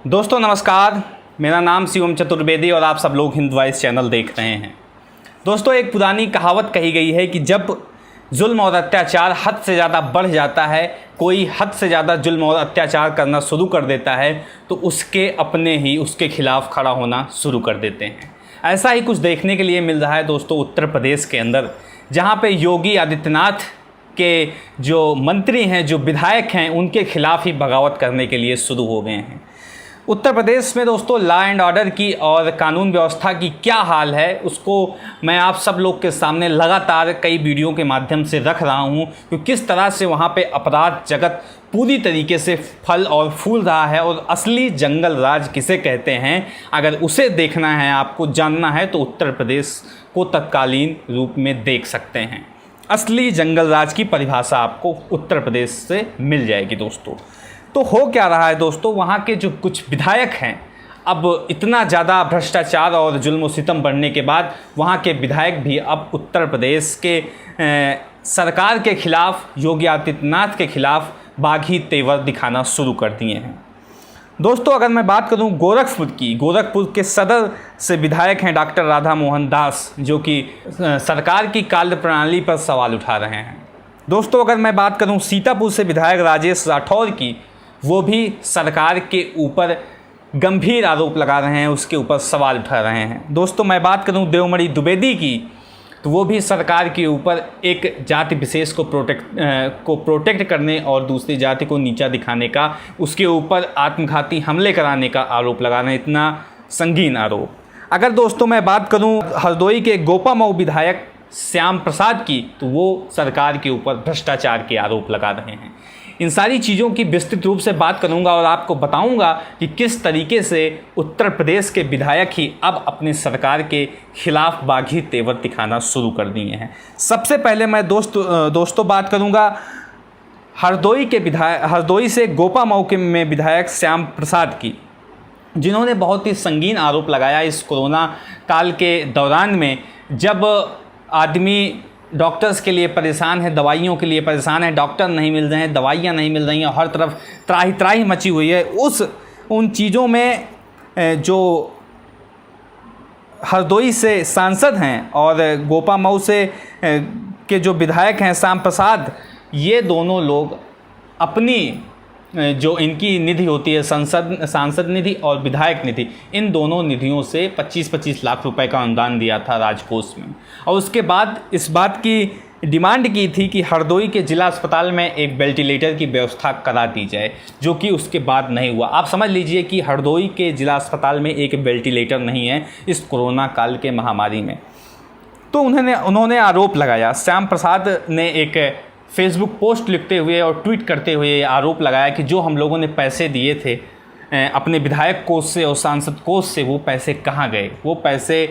दोस्तों नमस्कार, मेरा नाम शिवम चतुर्वेदी और आप सब लोग हिंद वॉइस चैनल देख रहे हैं। दोस्तों एक पुरानी कहावत कही गई है कि जब जुल्म और अत्याचार हद से ज़्यादा बढ़ जाता है, कोई हद से ज़्यादा जुल्म और अत्याचार करना शुरू कर देता है तो उसके अपने ही उसके खिलाफ़ खड़ा होना शुरू कर देते हैं। ऐसा ही कुछ देखने के लिए मिल रहा है दोस्तों उत्तर प्रदेश के अंदर, जहाँ पे योगी आदित्यनाथ के जो मंत्री हैं, जो विधायक हैं, उनके खिलाफ़ ही बगावत करने के लिए शुरू हो गए हैं। उत्तर प्रदेश में दोस्तों लॉ एंड ऑर्डर की और कानून व्यवस्था की क्या हाल है, उसको मैं आप सब लोग के सामने लगातार कई वीडियो के माध्यम से रख रहा हूँ कि किस तरह से वहाँ पे अपराध जगत पूरी तरीके से फल और फूल रहा है। और असली जंगल राज किसे कहते हैं, अगर उसे देखना है, आपको जानना है, तो उत्तर प्रदेश को तत्कालीन रूप में देख सकते हैं। असली जंगल राज की परिभाषा आपको उत्तर प्रदेश से मिल जाएगी दोस्तों। तो हो क्या रहा है दोस्तों, वहाँ के जो कुछ विधायक हैं, अब इतना ज़्यादा भ्रष्टाचार और जुल्म सितम बढ़ने के बाद वहाँ के विधायक भी अब उत्तर प्रदेश के सरकार के खिलाफ़, योगी आदित्यनाथ के खिलाफ़ बागी तेवर दिखाना शुरू कर दिए हैं। दोस्तों अगर मैं बात करूं गोरखपुर की, गोरखपुर के सदर से विधायक हैं डॉक्टर राधा मोहन दास, जो कि सरकार की कार्यप्रणाली पर सवाल उठा रहे हैं। दोस्तों अगर मैं बात करूं सीतापुर से विधायक राजेश राठौर की, वो भी सरकार के ऊपर गंभीर आरोप लगा रहे हैं, उसके ऊपर सवाल उठा रहे हैं। दोस्तों मैं बात करूं देवमणि द्विवेदी की, तो वो भी सरकार के ऊपर एक जाति विशेष को प्रोटेक्ट करने और दूसरी जाति को नीचा दिखाने का, उसके ऊपर आत्मघाती हमले कराने का आरोप लगा रहे हैं। इतना संगीन आरोप। अगर दोस्तों मैं बात करूं हरदोई के गोपामऊ विधायक श्याम प्रसाद की, तो वो सरकार के ऊपर भ्रष्टाचार के आरोप लगा रहे हैं। इन सारी चीज़ों की विस्तृत रूप से बात करूंगा और आपको बताऊंगा कि किस तरीके से उत्तर प्रदेश के विधायक ही अब अपने सरकार के खिलाफ बागी तेवर दिखाना शुरू कर दिए हैं। सबसे पहले मैं दोस्तों बात करूंगा हरदोई से गोपामऊ में विधायक श्याम प्रसाद की, जिन्होंने बहुत ही संगीन आरोप लगाया इस कोरोना काल के दौरान में, जब आदमी डॉक्टर्स के लिए परेशान है, दवाइयों के लिए परेशान है, डॉक्टर नहीं मिल रहे हैं, दवाइयाँ नहीं मिल रही हैं, हर तरफ त्राही त्राही मची हुई है। उन चीज़ों में जो हरदोई से सांसद हैं और गोपामऊ से के जो विधायक हैं श्याम प्रसाद, ये दोनों लोग अपनी जो इनकी निधि होती है, सांसद निधि और विधायक निधि, इन दोनों निधियों से 25-25 लाख रुपए का अनुदान दिया था राजकोष में। और उसके बाद इस बात की डिमांड की थी कि हरदोई के जिला अस्पताल में एक वेंटिलेटर की व्यवस्था करा दी जाए, जो कि उसके बाद नहीं हुआ। आप समझ लीजिए कि हरदोई के जिला अस्पताल में एक वेंटिलेटर नहीं है इस कोरोना काल के महामारी में। तो उन्होंने आरोप लगाया, श्याम प्रसाद ने एक फेसबुक पोस्ट लिखते हुए और ट्वीट करते हुए आरोप लगाया कि जो हम लोगों ने पैसे दिए थे अपने विधायक कोष से और सांसद कोष से, वो पैसे कहाँ गए? वो पैसे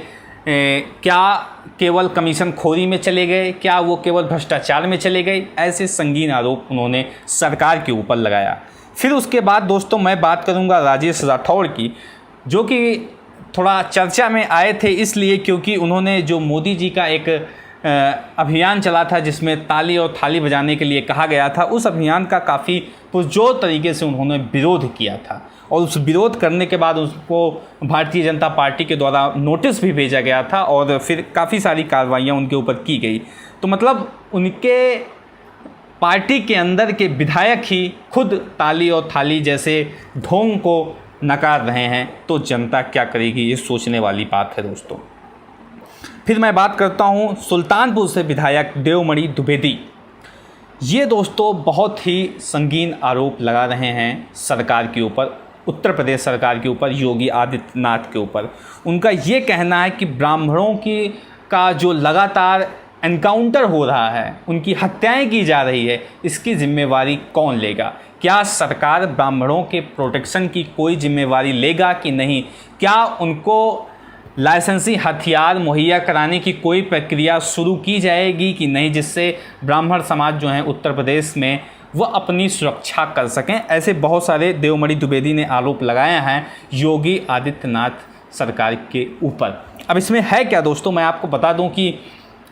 क्या केवल कमीशन खोरी में चले गए? क्या वो केवल भ्रष्टाचार में चले गए? ऐसे संगीन आरोप उन्होंने सरकार के ऊपर लगाया। फिर उसके बाद दोस्तों मैं बात करूँगा राजेश राठौर की, जो कि थोड़ा चर्चा में आए थे इसलिए क्योंकि उन्होंने जो मोदी जी का एक अभियान चला था जिसमें ताली और थाली बजाने के लिए कहा गया था, उस अभियान का काफ़ी पुरजोर तरीके से उन्होंने विरोध किया था। और उस विरोध करने के बाद उसको भारतीय जनता पार्टी के द्वारा नोटिस भी भेजा गया था और फिर काफ़ी सारी कार्रवाइयाँ उनके ऊपर की गई। तो मतलब उनके पार्टी के अंदर के विधायक ही खुद ताली और थाली जैसे ढोंग को नकार रहे हैं, तो जनता क्या करेगी, ये सोचने वाली बात है दोस्तों। फिर मैं बात करता हूँ सुल्तानपुर से विधायक देवमणि द्विवेदी। ये दोस्तों बहुत ही संगीन आरोप लगा रहे हैं सरकार के ऊपर, उत्तर प्रदेश सरकार के ऊपर, योगी आदित्यनाथ के ऊपर। उनका ये कहना है कि ब्राह्मणों का जो लगातार एनकाउंटर हो रहा है, उनकी हत्याएं की जा रही है, इसकी जिम्मेवारी कौन लेगा? क्या सरकार ब्राह्मणों के प्रोटेक्शन की कोई जिम्मेवारी लेगा कि नहीं? क्या उनको लाइसेंसी हथियार मुहैया कराने की कोई प्रक्रिया शुरू की जाएगी कि नहीं, जिससे ब्राह्मण समाज जो है उत्तर प्रदेश में वह अपनी सुरक्षा कर सकें? ऐसे बहुत सारे देवमणि द्विवेदी ने आरोप लगाए हैं योगी आदित्यनाथ सरकार के ऊपर। अब इसमें है क्या दोस्तों, मैं आपको बता दूं कि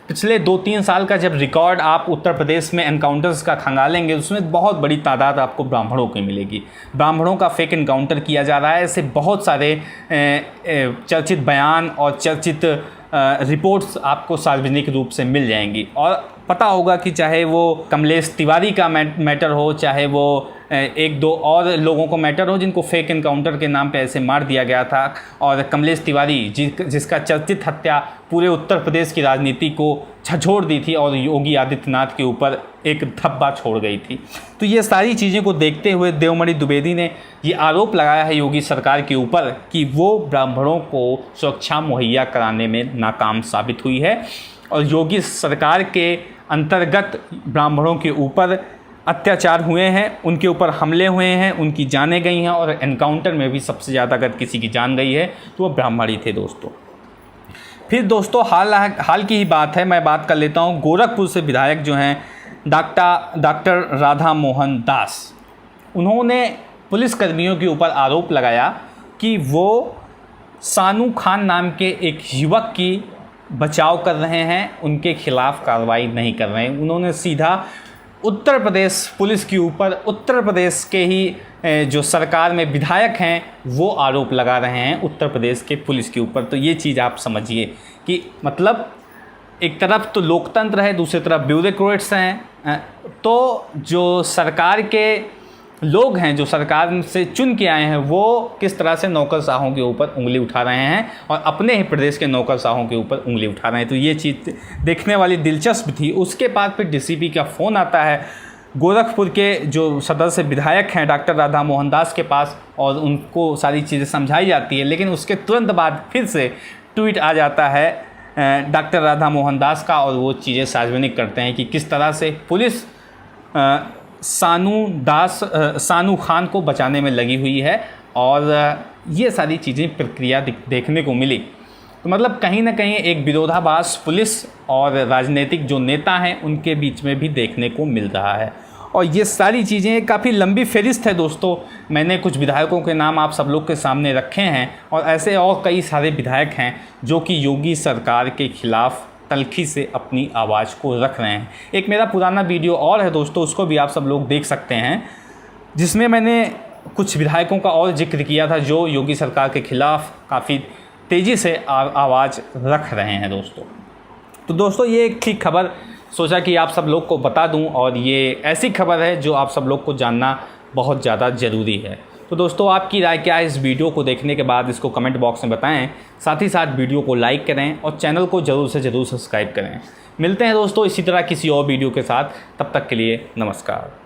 पिछले 2-3 साल का जब रिकॉर्ड आप उत्तर प्रदेश में एनकाउंटर्स का खंगालेंगे, उसमें बहुत बड़ी तादाद आपको ब्राह्मणों की मिलेगी। ब्राह्मणों का फेक एनकाउंटर किया जा रहा है। ऐसे बहुत सारे चर्चित बयान और चर्चित रिपोर्ट्स आपको सार्वजनिक रूप से मिल जाएंगी। और पता होगा कि चाहे वो कमलेश तिवारी का मैटर हो, चाहे वो 1-2 और लोगों को मैटर हो जिनको फेक एनकाउंटर के नाम पे ऐसे मार दिया गया था, और कमलेश तिवारी जिसका चर्चित हत्या पूरे उत्तर प्रदेश की राजनीति को झकझोर दी थी और योगी आदित्यनाथ के ऊपर एक धब्बा छोड़ गई थी। तो ये सारी चीज़ें को देखते हुए देवमणि द्विवेदी ने ये आरोप लगाया है योगी सरकार के ऊपर कि वो ब्राह्मणों को सुरक्षा मुहैया कराने में नाकाम साबित हुई है, और योगी सरकार के अंतर्गत ब्राह्मणों के ऊपर अत्याचार हुए हैं, उनके ऊपर हमले हुए हैं, उनकी जानें गई हैं, और एनकाउंटर में भी सबसे ज़्यादा अगर किसी की जान गई है तो वो ब्राह्मण ही थे दोस्तों। फिर दोस्तों हाल की ही बात है, मैं बात कर लेता हूँ गोरखपुर से विधायक जो हैं डॉक्टर राधा मोहन दास। उन्होंने पुलिसकर्मियों के ऊपर आरोप लगाया कि वो सानू खान नाम के एक युवक की बचाव कर रहे हैं, उनके खिलाफ कार्रवाई नहीं कर रहे हैं। उन्होंने सीधा उत्तर प्रदेश पुलिस के ऊपर, उत्तर प्रदेश के ही जो सरकार में विधायक हैं वो आरोप लगा रहे हैं उत्तर प्रदेश के पुलिस के ऊपर। तो ये चीज़ आप समझिए कि मतलब एक तरफ तो लोकतंत्र है, दूसरी तरफ ब्यूरोक्रेट्स हैं। तो जो सरकार के लोग हैं, जो सरकार से चुन के आए हैं, वो किस तरह से नौकरशाहों के ऊपर उंगली उठा रहे हैं और अपने ही प्रदेश के नौकरशाहों के ऊपर उंगली उठा रहे हैं। तो ये चीज़ देखने वाली दिलचस्प थी। उसके बाद फिर डीसीपी का फ़ोन आता है गोरखपुर के जो सदस्य विधायक हैं डॉक्टर राधा मोहन दास के पास, और उनको सारी चीज़ें समझाई जाती है। लेकिन उसके तुरंत बाद फिर से ट्वीट आ जाता है डॉक्टर राधा मोहन दास का, और वो चीज़ें सार्वजनिक करते हैं कि किस तरह से पुलिस सानू खान को बचाने में लगी हुई है, और ये सारी चीज़ें प्रक्रिया देखने को मिली। तो मतलब कहीं ना कहीं एक विरोधाभास पुलिस और राजनीतिक जो नेता हैं उनके बीच में भी देखने को मिल रहा है। और ये सारी चीज़ें काफ़ी लंबी फहरिस्त है दोस्तों। मैंने कुछ विधायकों के नाम आप सब लोग के सामने रखे हैं, और ऐसे और कई सारे विधायक हैं जो कि योगी सरकार के खिलाफ़ तल्खी से अपनी आवाज़ को रख रहे हैं। एक मेरा पुराना वीडियो और है दोस्तों, उसको भी आप सब लोग देख सकते हैं, जिसमें मैंने कुछ विधायकों का और जिक्र किया था जो योगी सरकार के खिलाफ़ काफ़ी तेज़ी से आवाज़ रख रहे हैं दोस्तों। तो दोस्तों ये एक ठीक खबर सोचा कि आप सब लोग को बता दूं, और ये ऐसी खबर है जो आप सब लोग को जानना बहुत ज़्यादा ज़रूरी है। तो दोस्तों आपकी राय क्या है इस वीडियो को देखने के बाद, इसको कमेंट बॉक्स में बताएं। साथ ही साथ वीडियो को लाइक करें और चैनल को ज़रूर से ज़रूर सब्सक्राइब करें। मिलते हैं दोस्तों इसी तरह किसी और वीडियो के साथ, तब तक के लिए नमस्कार।